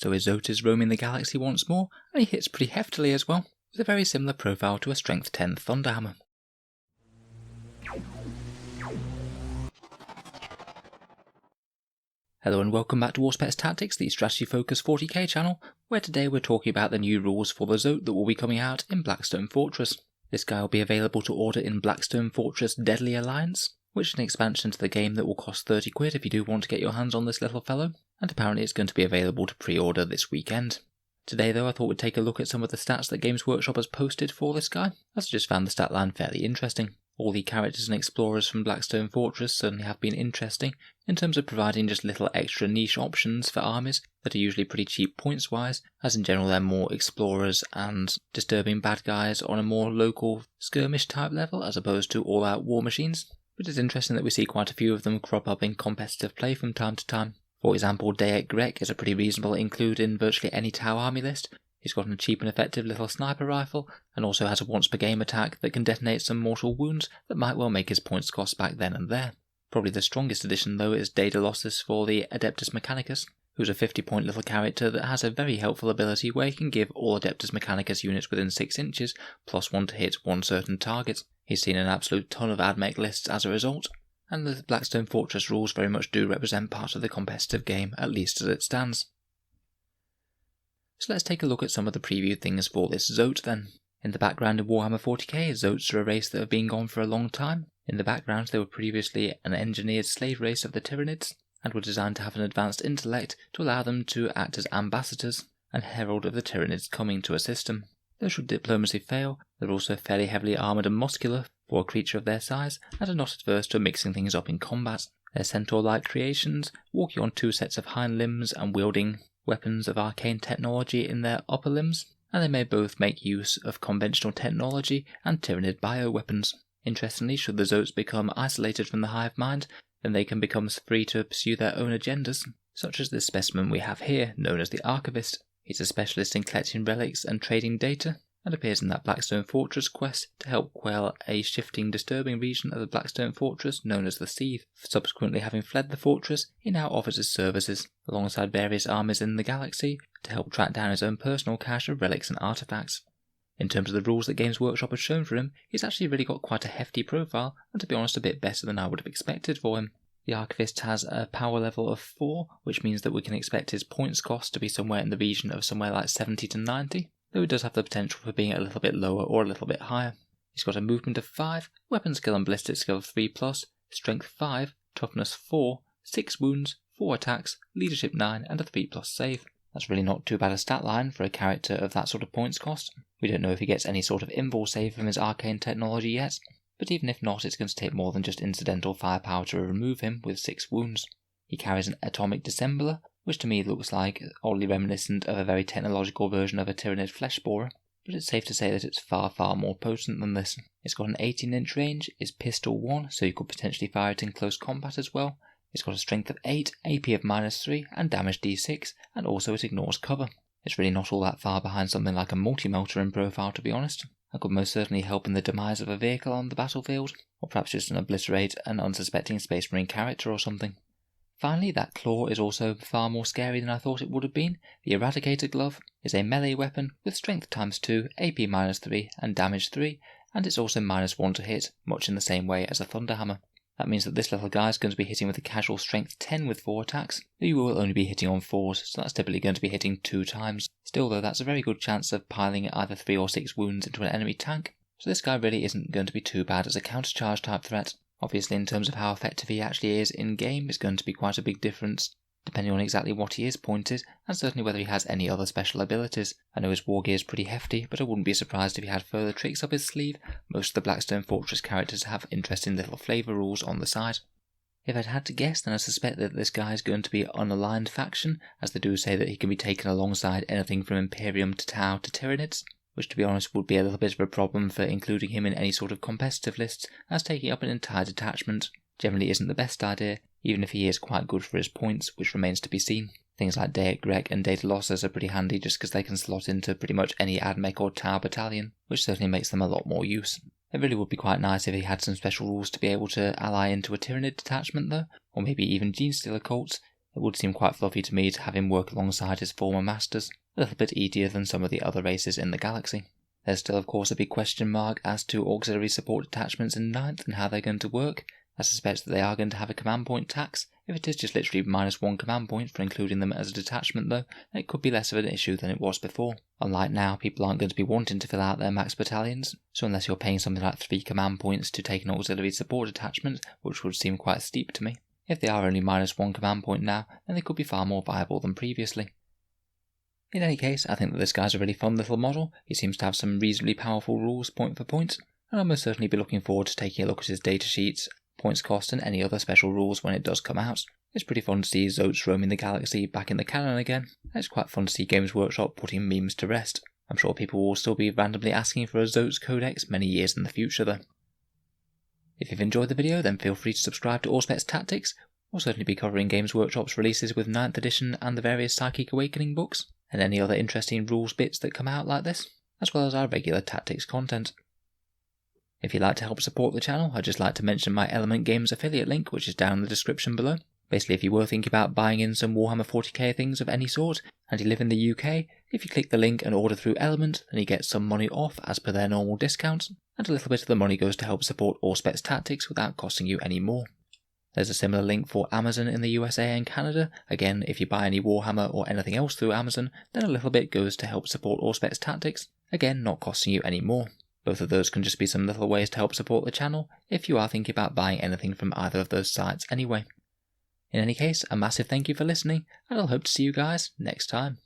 so his Zoat is roaming the galaxy once more, and he hits pretty heftily as well, with a very similar profile to a Strength 10 Thunderhammer. Hello and welcome back to Auspex Tactics, the strategy focused 40k channel, where today we're talking about the new rules for the Zoat that will be coming out in Blackstone Fortress. This guy will be available to order in Blackstone Fortress Deadly Alliance, which is an expansion to the game that will cost 30 quid if you do want to get your hands on this little fellow, and apparently it's going to be available to pre-order this weekend. Today though I thought we'd take a look at some of the stats that Games Workshop has posted for this guy, as I just found the stat line fairly interesting. All the characters and explorers from Blackstone Fortress certainly have been interesting in terms of providing just little extra niche options for armies that are usually pretty cheap points wise, as in general they're more explorers and disturbing bad guys on a more local skirmish type level as opposed to all out war machines. But it's interesting that we see quite a few of them crop up in competitive play from time to time. For example, Grek is a pretty reasonable include in virtually any Tau army list. He's got a cheap and effective little sniper rifle, and also has a once per game attack that can detonate some mortal wounds that might well make his points cost back then and there. Probably the strongest addition though is Daedalus for the Adeptus Mechanicus, who's a 50-point little character that has a very helpful ability where he can give all Adeptus Mechanicus units within 6 inches, +1 to hit one certain target. He's seen an absolute ton of AdMech lists as a result, and the Blackstone Fortress rules very much do represent part of the competitive game, at least as it stands. So let's take a look at some of the preview things for this Zoat then. In the background of Warhammer 40k, Zoats are a race that have been gone for a long time. In the background they were previously an engineered slave race of the Tyranids, and were designed to have an advanced intellect to allow them to act as ambassadors and herald of the Tyranids coming to assist them. Though should diplomacy fail, they're also fairly heavily armoured and muscular for a creature of their size, and are not adverse to mixing things up in combat. They're centaur-like creations, walking on 2 sets of hind limbs and wielding weapons of arcane technology in their upper limbs, and they may both make use of conventional technology and Tyranid bioweapons. Interestingly, should the Zoats become isolated from the hive mind, then they can become free to pursue their own agendas, such as this specimen we have here, known as the Archivist. He's a specialist in collecting relics and trading data, and appears in that Blackstone Fortress quest to help quell a shifting, disturbing region of the Blackstone Fortress known as the Seethe. Subsequently having fled the fortress, he now offers his services, alongside various armies in the galaxy, to help track down his own personal cache of relics and artifacts. In terms of the rules that Games Workshop has shown for him, he's actually really got quite a hefty profile, and to be honest a bit better than I would have expected for him. The Archivist has a power level of 4, which means that we can expect his points cost to be somewhere in the region of somewhere like 70 to 90. Though it does have the potential for being a little bit lower or a little bit higher. He's got a movement of 5, weapon skill and ballistic skill of 3+, strength 5, toughness 4, 6 wounds, 4 attacks, leadership 9 and a 3+ save. That's really not too bad a stat line for a character of that sort of points cost. We don't know if he gets any sort of invul save from his arcane technology yet, but even if not, it's going to take more than just incidental firepower to remove him with 6 wounds. He carries an atomic dissembler, which to me looks like oddly reminiscent of a very technological version of a Tyranid flesh borer, but it's safe to say that it's far more potent than this. It's got an 18-inch range, is pistol 1, so you could potentially fire it in close combat as well. It's got a strength of 8, AP of -3, and damage d6, and also it ignores cover. It's really not all that far behind something like a multi-melter in profile, to be honest. That could most certainly help in the demise of a vehicle on the battlefield, or perhaps just obliterate an unsuspecting Space Marine character or something. Finally, that claw is also far more scary than I thought it would have been. The Eradicator Glove is a melee weapon with strength ×2, AP -3 and damage 3, and it's also -1 to hit, much in the same way as a Thunderhammer. That means that this little guy is going to be hitting with a casual strength 10 with 4 attacks, though you will only be hitting on 4s, so that's typically going to be hitting 2 times. Still though, that's a very good chance of piling either 3 or 6 wounds into an enemy tank, so this guy really isn't going to be too bad as a countercharge type threat. Obviously, in terms of how effective he actually is in-game, is going to be quite a big difference, depending on exactly what he is pointed, and certainly whether he has any other special abilities. I know his war gear is pretty hefty, but I wouldn't be surprised if he had further tricks up his sleeve. Most of the Blackstone Fortress characters have interesting little flavour rules on the side. If I'd had to guess, then I suspect that this guy is going to be unaligned faction, as they do say that he can be taken alongside anything from Imperium to Tau to Tyranids, which to be honest would be a little bit of a problem for including him in any sort of competitive lists, as taking up an entire detachment generally isn't the best idea, even if he is quite good for his points, which remains to be seen. Things like Grek and Daedalus are pretty handy just because they can slot into pretty much any AdMech or Tau battalion, which certainly makes them a lot more use. It really would be quite nice if he had some special rules to be able to ally into a Tyranid detachment though, or maybe even Genestealer cults, It would seem quite fluffy to me to have him work alongside his former masters, a little bit easier than some of the other races in the galaxy. There's still of course a big question mark as to auxiliary support detachments in 9th and how they're going to work. I suspect that they are going to have a command point tax. If it is just literally -1 command point for including them as a detachment though, then it could be less of an issue than it was before. Unlike now, people aren't going to be wanting to fill out their max battalions, so unless you're paying something like 3 command points to take an auxiliary support detachment, which would seem quite steep to me. If they are only -1 command point now, then they could be far more viable than previously. In any case, I think that this guy's a really fun little model. He seems to have some reasonably powerful rules point for point, and I'll most certainly be looking forward to taking a look at his datasheets, points cost and any other special rules when it does come out. It's pretty fun to see Zoats roaming the galaxy back in the canon again, and it's quite fun to see Games Workshop putting memes to rest. I'm sure people will still be randomly asking for a Zoats codex many years in the future though. If you've enjoyed the video, then feel free to subscribe to Auspex Tactics. We'll certainly be covering Games Workshop's releases with 9th edition and the various Psychic Awakening books, and any other interesting rules bits that come out like this, as well as our regular tactics content. If you'd like to help support the channel, I'd just like to mention my Element Games affiliate link, which is down in the description below. Basically, if you were thinking about buying in some Warhammer 40k things of any sort, and you live in the UK, if you click the link and order through Element, then you get some money off as per their normal discounts, and a little bit of the money goes to help support Auspex Tactics without costing you any more. There's a similar link for Amazon in the USA and Canada. Again, if you buy any Warhammer or anything else through Amazon, then a little bit goes to help support Auspex Tactics, again not costing you any more. Both of those can just be some little ways to help support the channel if you are thinking about buying anything from either of those sites anyway. In any case, a massive thank you for listening, and I'll hope to see you guys next time.